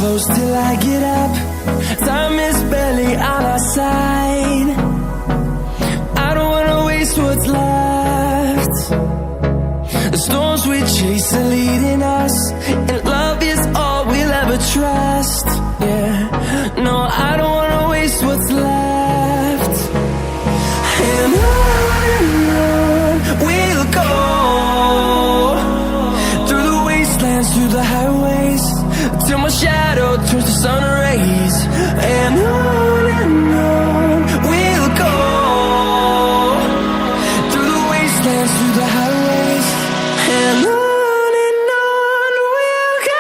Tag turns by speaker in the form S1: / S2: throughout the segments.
S1: close till I get up. Time is barely on our side. I don't wanna waste what's left. The storms we chase are leading us, and love is all we'll ever trust. Yeah, no, I don't wanna waste what's left. And on we'll go, through the wastelands, through the highways, till my shadow turns to sun rays. And on we'll go, through the wastelands, through the highways, and on we'll go.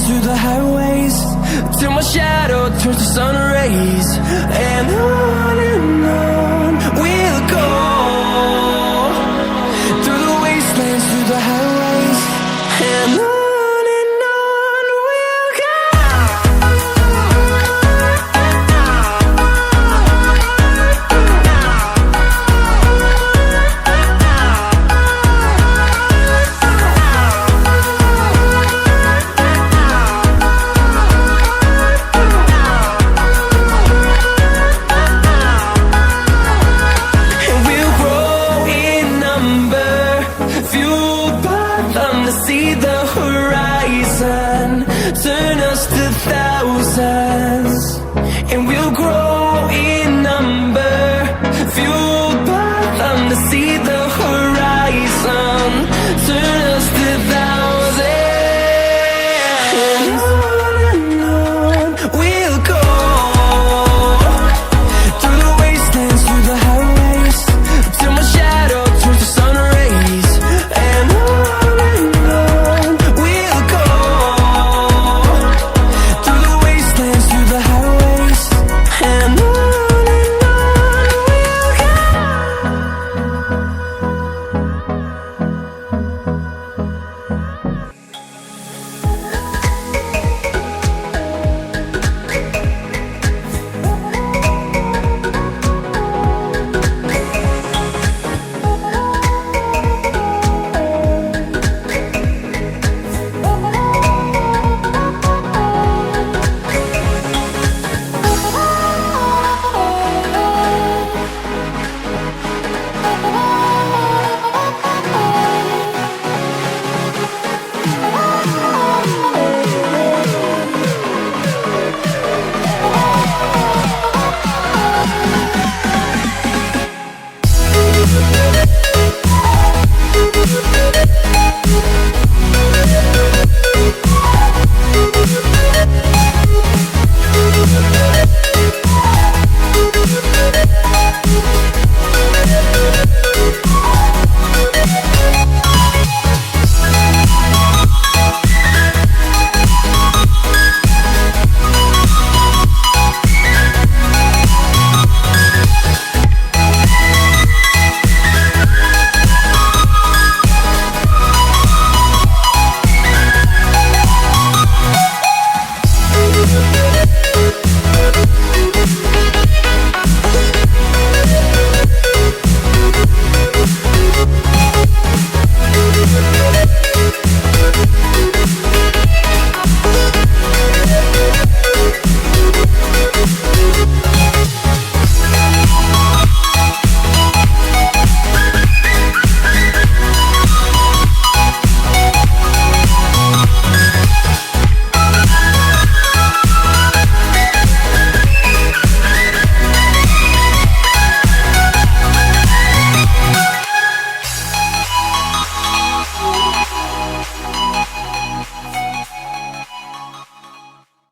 S1: Through the highways, till my shadow turns to sun rays. And on we'll go, through the wastelands, through the highways, and on we'll go. See the horizon, turn us to thousands, and we'll grow in number, fueled by them to see the